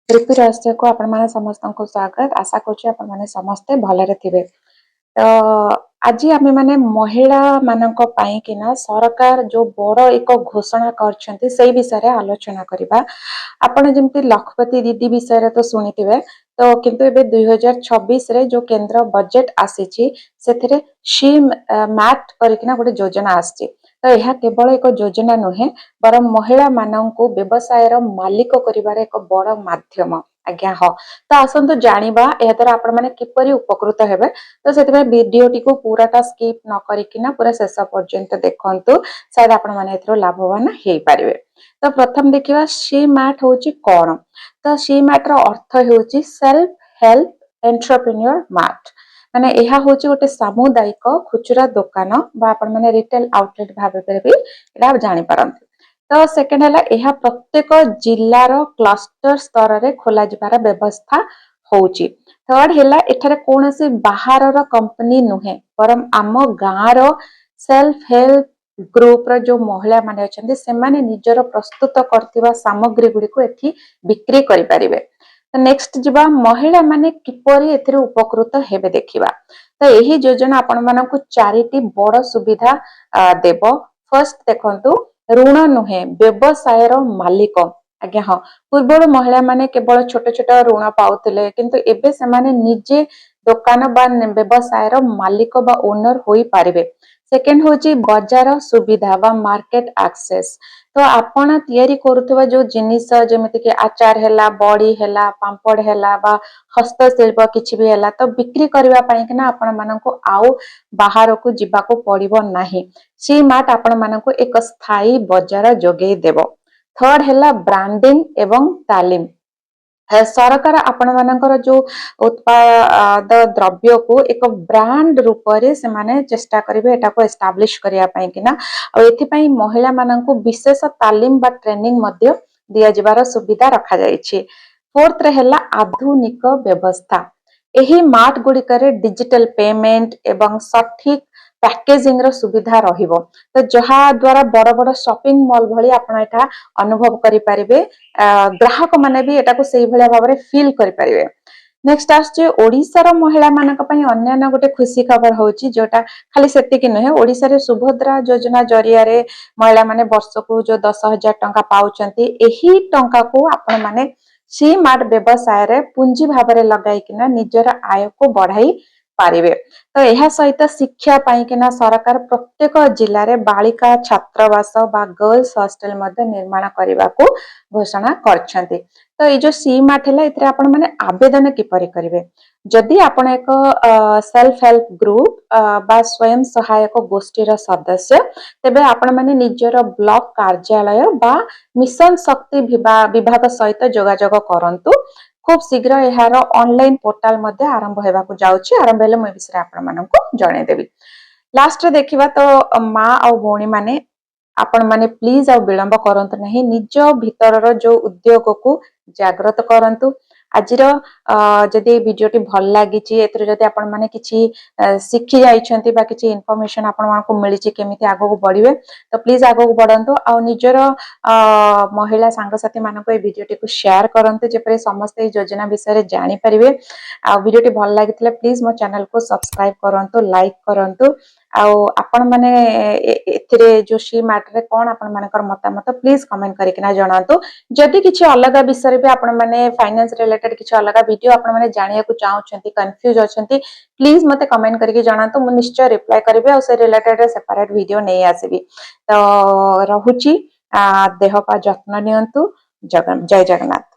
ऋतु रहस्य को आपण माने समस्त को स्वागत। आशा करूँ आपण माने समस्ते भलरे थिबे। तो आज आमे माने महिला मानक पई किना सरकार जो बड़ एक घोषणा करछंती सेही विषय रे आलोचना करिबा। आपण जेमति लखपति दीदी विषय तो सुनिथिबे। तो किंतु एबे 2026 रे जो केंद्र बजेट आसीची सेथिरे शी मैट करिकिना गोटे योजना आसी। तो यह केवल एक योजना नुहे बर महिला मानक व्यवसाय मालिक करिबार एक बड़ माध्यम। आज्ञा हाँ तो आसतु जानिबा एहा द्वारा आपण माने किपरि उपकृत हेबे। तो सेतिबे वीडियो टी को पूराटा स्किप न करिकिना पूरा शेष पर्यंत देखंतु, शायद आपण माने एथरो लाभवान हेई पारिबे। तो प्रथम देखिबा शी मैट होची कोन। तो शी मैट रो अर्थ होची सेल्फ हेल्प एंटरप्रेन्योर मैट। माने एहा होची गोटे सामुदायिक खुचरा दुकान बा आपण माने रिटेल आउटलेट भाबे भी एटा जानि पारंती। तो सेकेंड है एहा प्रत्येक जिल्लार क्लस्टर स्तर रे खोला जिबार व्यवस्था होची। थर्ड है एठारे कोनोसी बाहरर कंपनी नुहे परम आम गाँर सेल्फ हेल्प ग्रुप रो जो महिला माने अछंती से माने निजर प्रस्तुत करथिबा सामग्री गुडी को एठी बिक्री करि परिबे। तो नेक्स्ट जिबा महिला माने किपरि एथिरे उपकृत हेबे देखिबा। तो एही योजना आपण मानकु चारिटी बड़ सुविधा देबो। फर्स्ट देखंतु ऋण नुहे व्यवसाय मालिक। आज्ञा हाँ पूर्व महिला माने केवल छोट छोट ऋण पाउथिले किंतु एबे से माने निजे दुकान बा व्यवसाय मालिक बा ओनर होई पारिबे। सेकेंड होची बाजार सुविधा बा मार्केट एक्सेस। तो आपण तयारी करूथबा जो जिनिस जेमिति कि आचार हैला बड़ी हैला पांपड़ हैला बा हस्तशिल्प किछि भी हैला तो बिक्री करबा पई कि ना आपण माननको आउ बाहर को जिबा को पड़िबो नाही। सी मार्ट आपण माननको एक स्थायी बाजार जोगेई देबो। थर्ड हैला ब्रांडिंग एवं तालीम। सरकार आपण मानकर जो उत्पाद द्रव्य को एक ब्रांड रूप रे से माने चेष्टा करिवे एटा को एस्टैब्लिश करिया पई किना आ एथि पई महिला माननको विशेष तालीम बा ट्रेनिंग मध्ये दिया जिबार सुविधा रखा जायछि। फोर्थ रे हैला आधुनिक व्यवस्था। एही मार्ट गुडी करे डिजिटल पेमेंट एवं सठिक पैकेजिंग रो सुविधा रहिबो। तो जहा द्वारा बड़ बड़ शॉपिंग मॉल भली आपण एटा अनुभव करि परिबे। ग्राहक माने भी एटा को सेही भलिया भाबरे फील करि परिबे। नेक्स्ट आछे ओडिसा रो महिला मानक पई अन्य गोटे खुशी खबर होची जोटा खाली सेति कि नहे ओडिसा रे सुभद्रा योजना जरिया रे महिला माने वर्ष को जो 10,000 टंका पाउचंती एही टंका को आपण माने सी मार्ट व्यवसाय रे पूंजी भाबरे लगाई किना निजर आय को बढ़ाई पारिबे। तो यह सहित शिक्षा पाई किना सरकार प्रत्येक जिल्ला रे बालिका छात्रावास बा गर्ल्स हॉस्टल मध्ये निर्माण करबा को घोषणा करछंती। तो ये जो सी मार्ट हैला इतरे आपण माने आवेदन किपरि करिवे। जदि आपण एक सेल्फ हेल्प ग्रुप बा स्वयं सहायक गोष्ठी रो सदस्य तेबे आपण माने निजर ब्लॉक कार्यालय बा मिशन शक्ति विभाग सहित जोगाजोग करंतु। खूब शीघ्र यार ऑनलाइन पोर्टल मध्ये आरंभ हेबा को जाउछि। आरंभ हेले मैं विषय आपण माननको जणे देबी। लास्ट रे देखिबा तो मां आ भौणी माने आपण माने प्लीज आ विलंब करंतु नहीं निज भीतर जो उद्योग को जागृत करंतु। आजिर जदि वीडियोटी भल लागिछि एथरे जदि आपण माने किछि शिखि जाइछंती बा किछि इन्फॉर्मेशन आपण मानको मिलिछि केमिति आगो को बढ़िबे तो प्लीज आगो को बढ़ंतु। आ निजर महिला सांगसाथी मानको ए वीडियोटी को शेयर करंतु जेपरे समस्त ए योजना विषय रे जानि परिबे। आ वीडियोटी भल लागितले प्लीज मो चैनल को सब्सक्राइब करंतु लाइक करंतु। आपण माने एथिरे जो शी मार्ट रे कोन आपण मानकर मतामत प्लीज कमेंट करिकना जणांतु। जदि किछि अलग विषय पे आपण माने फाइनेंस रिलेटेड किछि अलग वीडियो आपण माने जानिया को चाहउछंती कंफ्यूज अछंती प्लीज मते कमेंट करके जणांतु। मु निश्चय रिप्लाई करबे और से रिलेटेड सेपरेट वीडियो नै आसीबी। तो रहुची देह पा जत्न नियंतु। जय जगन्नाथ।